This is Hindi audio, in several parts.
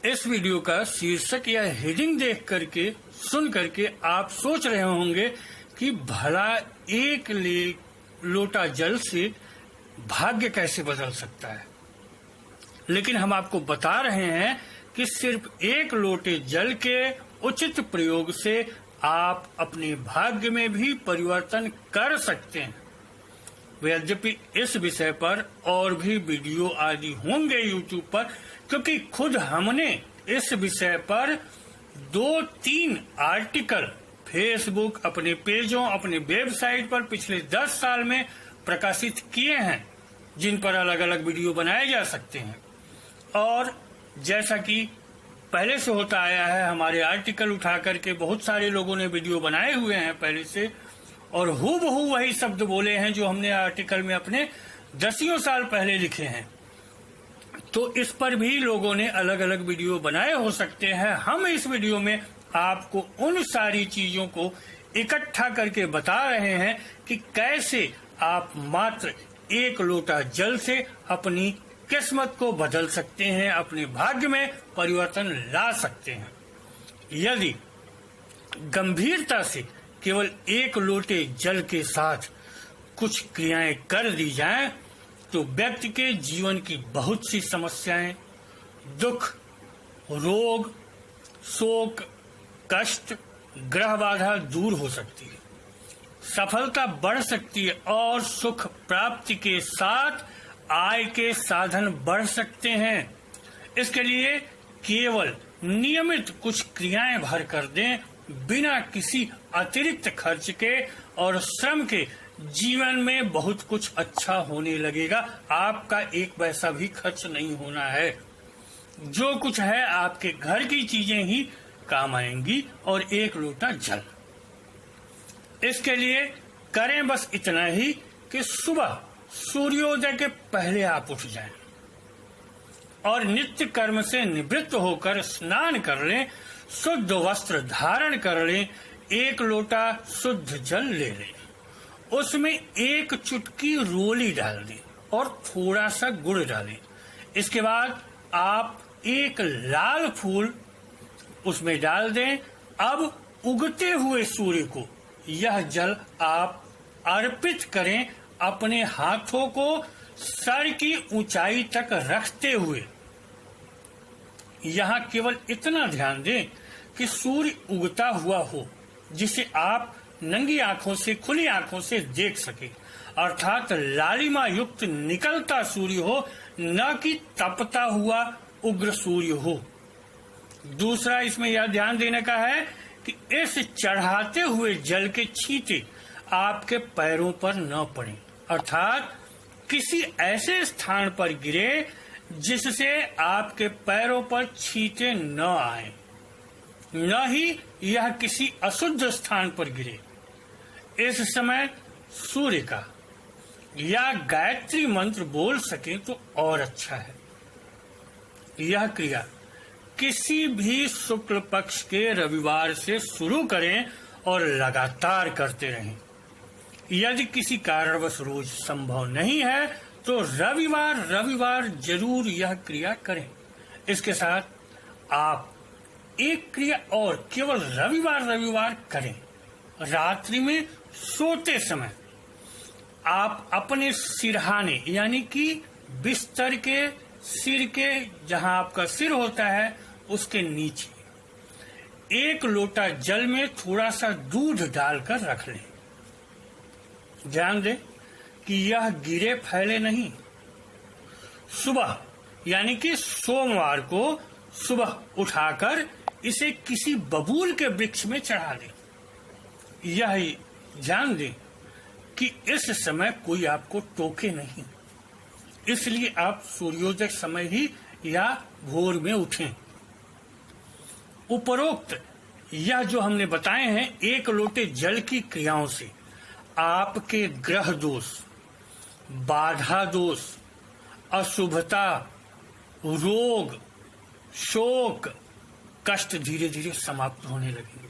इस वीडियो का शीर्षक या हेडिंग देख करके सुन करके आप सोच रहे होंगे कि भला एक लोटा जल से भाग्य कैसे बदल सकता है। लेकिन हम आपको बता रहे हैं कि सिर्फ एक लोटे जल के उचित प्रयोग से आप अपने भाग्य में भी परिवर्तन कर सकते हैं। यद्यपि इस विषय पर और भी वीडियो आदि होंगे YouTube पर, क्योंकि खुद हमने इस विषय पर 2-3 आर्टिकल फेसबुक, अपने पेजों, अपने वेबसाइट पर पिछले 10 साल में प्रकाशित किए हैं, जिन पर अलग अलग वीडियो बनाए जा सकते हैं। और जैसा कि पहले से होता आया है, हमारे आर्टिकल उठा करके बहुत सारे लोगों ने वीडियो बनाए हुए हैं पहले से, और हूबहू वही शब्द बोले हैं जो हमने आर्टिकल में अपने 10 साल पहले लिखे हैं। तो इस पर भी लोगों ने अलग अलग वीडियो बनाए हो सकते हैं। हम इस वीडियो में आपको उन सारी चीजों को इकट्ठा करके बता रहे हैं कि कैसे आप मात्र एक लोटा जल से अपनी किस्मत को बदल सकते हैं, अपने भाग्य में परिवर्तन ला सकते हैं। यदि गंभीरता से केवल एक लोटे जल के साथ कुछ क्रियाएं कर दी जाएं, तो व्यक्ति के जीवन की बहुत सी समस्याएं, दुख, रोग, शोक, कष्ट, ग्रह बाधा दूर हो सकती है, सफलता बढ़ सकती है और सुख प्राप्ति के साथ आय के साधन बढ़ सकते हैं। इसके लिए केवल नियमित कुछ क्रियाएं भर कर दें, बिना किसी अतिरिक्त खर्च के और श्रम के जीवन में बहुत कुछ अच्छा होने लगेगा। आपका एक पैसा भी खर्च नहीं होना है। जो कुछ है आपके घर की चीजें ही काम आएंगी और एक लोटा जल। इसके लिए करें बस इतना ही कि सुबह सूर्योदय के पहले आप उठ जाएं और नित्य कर्म से निवृत्त होकर स्नान कर लें, शुद्ध वस्त्र धारण कर लें, एक लोटा शुद्ध जल ले लें, उसमें एक चुटकी रोली डाल दें और थोड़ा सा गुड़ डालें। इसके बाद आप एक लाल फूल उसमें डाल दें। अब उगते हुए सूर्य को यह जल आप अर्पित करें, अपने हाथों को सर की ऊंचाई तक रखते हुए। यहाँ केवल इतना ध्यान दें कि सूर्य उगता हुआ हो, जिसे आप नंगी आंखों से, खुली आंखों से देख सके, अर्थात लालिमा युक्त निकलता सूर्य हो, न कि तपता हुआ उग्र सूर्य हो। दूसरा इसमें यह ध्यान देने का है कि इस चढ़ाते हुए जल के छींटे आपके पैरों पर न पड़े, अर्थात किसी ऐसे स्थान पर गिरे जिससे आपके पैरों पर छींटे न आए, न ही यह किसी अशुद्ध स्थान पर गिरे। इस समय सूर्य का या गायत्री मंत्र बोल सके तो और अच्छा है। यह क्रिया किसी भी शुक्ल पक्ष के रविवार से शुरू करें और लगातार करते रहें। यदि किसी कारणवश रोज संभव नहीं है तो रविवार जरूर यह क्रिया करें। इसके साथ आप एक क्रिया और केवल रविवार करें। रात्रि में सोते समय आप अपने सिरहाने यानी कि बिस्तर के सिर के, जहां आपका सिर होता है, उसके नीचे एक लोटा जल में थोड़ा सा दूध डालकर रख लें। ध्यान दें कि यह गिरे फैले नहीं। सुबह यानी कि सोमवार को सुबह उठाकर इसे किसी बबूल के वृक्ष में चढ़ा दें। यह ध्यान दें कि इस समय कोई आपको टोके नहीं, इसलिए आप सूर्योदय समय ही या भोर में उठें। उपरोक्त यह जो हमने बताए हैं एक लोटे जल की क्रियाओं से आपके ग्रह दोष, बाधा दोष, अशुभता, रोग, शोक, कष्ट धीरे धीरे समाप्त होने लगेंगे।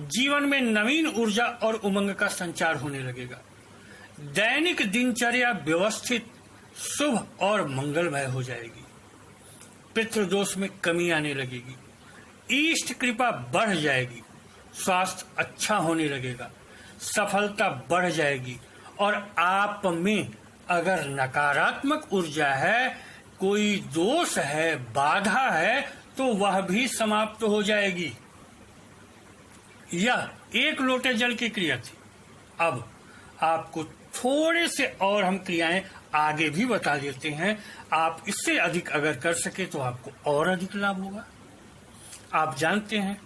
जीवन में नवीन ऊर्जा और उमंग का संचार होने लगेगा। दैनिक दिनचर्या व्यवस्थित, शुभ और मंगलमय हो जाएगी। पितृदोष में कमी आने लगेगी, इष्ट कृपा बढ़ जाएगी, स्वास्थ्य अच्छा होने लगेगा, सफलता बढ़ जाएगी और आप में अगर नकारात्मक ऊर्जा है, कोई दोष है, बाधा है, तो वह भी समाप्त हो जाएगी। यह एक लोटे जल की क्रिया थी। अब आपको थोड़े से और हम क्रियाएं आगे भी बता देते हैं। आप इससे अधिक अगर कर सके तो आपको और अधिक लाभ होगा। आप जानते हैं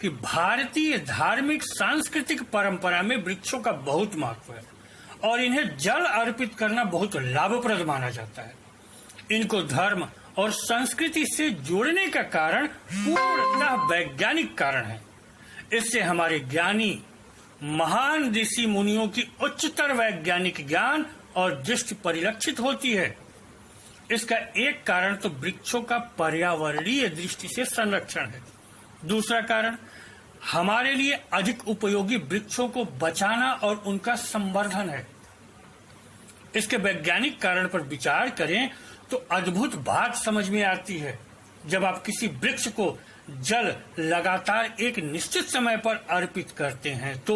कि भारतीय धार्मिक सांस्कृतिक परंपरा में वृक्षों का बहुत महत्व है और इन्हें जल अर्पित करना बहुत लाभप्रद माना जाता है। इनको धर्म और संस्कृति से जोड़ने का कारण पूर्णतः वैज्ञानिक कारण है। इससे हमारे ज्ञानी महान ऋषि मुनियों की उच्चतर वैज्ञानिक ज्ञान और दृष्टि परिलक्षित होती है। इसका एक कारण तो वृक्षों का पर्यावरणीय दृष्टि से संरक्षण है। दूसरा कारण हमारे लिए अधिक उपयोगी वृक्षों को बचाना और उनका संवर्धन है। इसके वैज्ञानिक कारण पर विचार करें तो अद्भुत बात समझ में आती है। जब आप किसी वृक्ष को जल लगातार एक निश्चित समय पर अर्पित करते हैं तो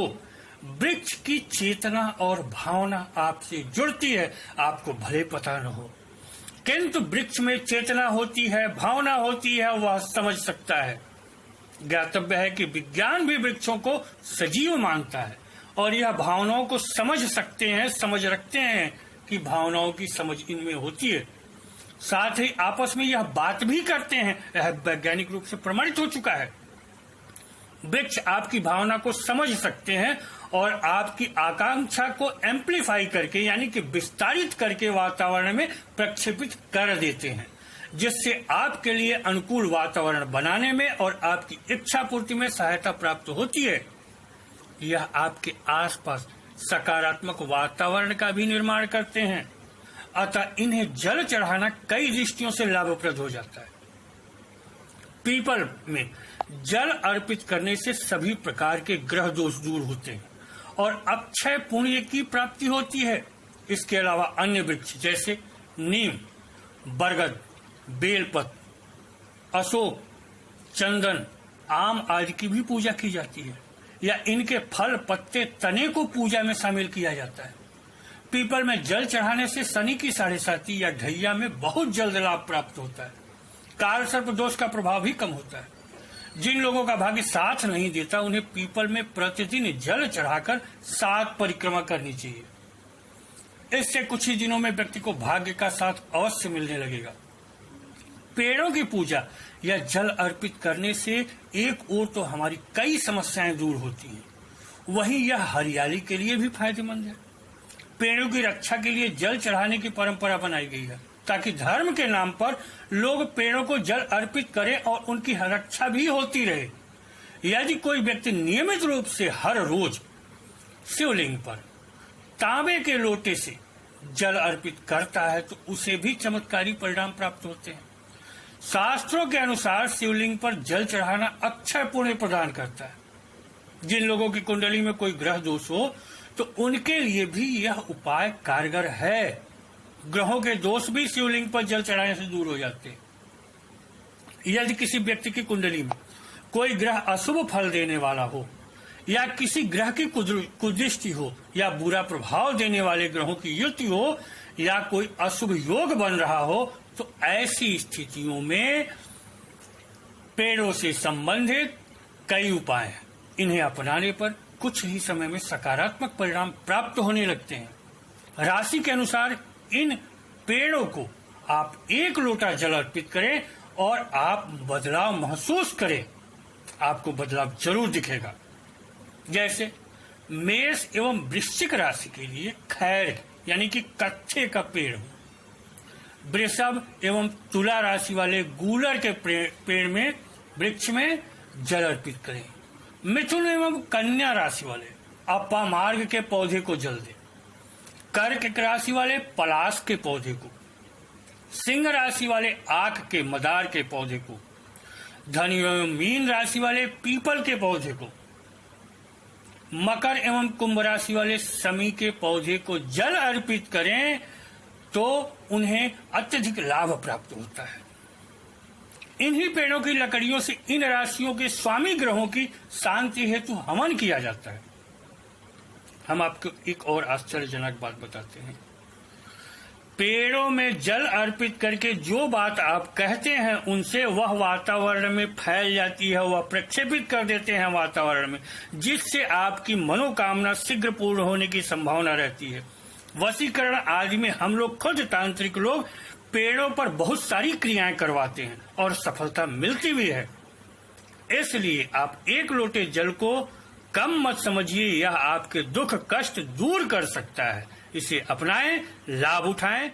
वृक्ष की चेतना और भावना आपसे जुड़ती है। आपको भले पता न हो, किंतु वृक्ष में चेतना होती है, भावना होती है, वह समझ सकता है। ज्ञातव्य है कि विज्ञान भी वृक्षों को सजीव मानता है और यह भावनाओं को समझ सकते हैं, समझ रखते हैं कि भावनाओं की समझ इनमें होती है। साथ ही आपस में यह बात भी करते हैं। यह वैज्ञानिक रूप से प्रमाणित हो चुका है। वृक्ष आपकी भावना को समझ सकते हैं और आपकी आकांक्षा को एम्पलीफाई करके यानी कि विस्तारित करके वातावरण में प्रक्षेपित कर देते हैं, जिससे आपके लिए अनुकूल वातावरण बनाने में और आपकी इच्छा पूर्ति में सहायता प्राप्त होती है। यह आपके आसपास सकारात्मक वातावरण का भी निर्माण करते हैं। अतः इन्हें जल चढ़ाना कई दृष्टियों से लाभप्रद हो जाता है। पीपल में जल अर्पित करने से सभी प्रकार के ग्रह दोष दूर होते हैं और अक्षय पुण्य की प्राप्ति होती है। इसके अलावा अन्य वृक्ष जैसे नीम, बरगद, बेलपत्र, अशोक, चंदन, आम आदि की भी पूजा की जाती है या इनके फल, पत्ते, तने को पूजा में शामिल किया जाता है। पीपल में जल चढ़ाने से शनि की 7.5 या ढैया में बहुत जल्द लाभ प्राप्त होता है। काल सर्प दोष का प्रभाव भी कम होता है। जिन लोगों का भाग्य साथ नहीं देता उन्हें पीपल में प्रतिदिन जल चढ़ाकर 7 परिक्रमा करनी चाहिए। इससे कुछ ही दिनों में व्यक्ति को भाग्य का साथ अवश्य मिलने लगेगा। पेड़ों की पूजा या जल अर्पित करने से एक ओर तो हमारी कई समस्याएं दूर होती हैं, वहीं यह हरियाली के लिए भी फायदेमंद है। पेड़ों की रक्षा के लिए जल चढ़ाने की परंपरा बनाई गई है ताकि धर्म के नाम पर लोग पेड़ों को जल अर्पित करें और उनकी रक्षा भी होती रहे। यदि कोई व्यक्ति नियमित रूप से हर रोज शिवलिंग पर तांबे के लोटे से जल अर्पित करता है तो उसे भी चमत्कारी परिणाम प्राप्त होते हैं। शास्त्रों के अनुसार शिवलिंग पर जल चढ़ाना अक्षय पुण्य प्रदान करता है। जिन लोगों की कुंडली में कोई ग्रह दोष हो तो उनके लिए भी यह उपाय कारगर है। ग्रहों के दोष भी शिवलिंग पर जल चढ़ाने से दूर हो जाते हैं। यदि किसी व्यक्ति की कुंडली में कोई ग्रह अशुभ फल देने वाला हो या किसी ग्रह की कुदृष्टि हो या बुरा प्रभाव देने वाले ग्रहों की युति हो या कोई अशुभ योग बन रहा हो तो ऐसी स्थितियों में पेड़ों से संबंधित कई उपाय हैं। इन्हें अपनाने पर कुछ ही समय में सकारात्मक परिणाम प्राप्त होने लगते हैं। राशि के अनुसार इन पेड़ों को आप 1 लोटा जल अर्पित करें और आप बदलाव महसूस करें। आपको बदलाव जरूर दिखेगा। जैसे मेष एवं वृश्चिक राशि के लिए खैर यानी कि कत्थे का पेड़ हो। वृषभ एवं तुला राशि वाले गूलर के पेड़ में वृक्ष में जल अर्पित करें। मिथुन एवं कन्या राशि वाले अपामार्ग के पौधे को जल दें। कर्क राशि वाले पलाश के पौधे को, सिंह राशि वाले आक के मदार के पौधे को, धनु एवं मीन राशि वाले पीपल के पौधे को, मकर एवं कुंभ राशि वाले समी के पौधे को जल अर्पित करें तो उन्हें अत्यधिक लाभ प्राप्त होता है। इन्हीं पेड़ों की लकड़ियों से इन राशियों के स्वामी ग्रहों की शांति हेतु हवन किया जाता है। हम आपको एक और आश्चर्यजनक बात बताते हैं। पेड़ों में जल अर्पित करके जो बात आप कहते हैं उनसे वह वातावरण में फैल जाती है, वह प्रक्षेपित कर देते हैं वातावरण में, जिससे आपकी मनोकामना शीघ्र पूर्ण होने की संभावना रहती है। वशीकरण आदि में हम लोग खुद तांत्रिक लोग पेड़ों पर बहुत सारी क्रियाएं करवाते हैं और सफलता मिलती भी है। इसलिए आप एक लोटे जल को कम मत समझिए, यह आपके दुख कष्ट दूर कर सकता है। इसे अपनाएं, लाभ उठाएं।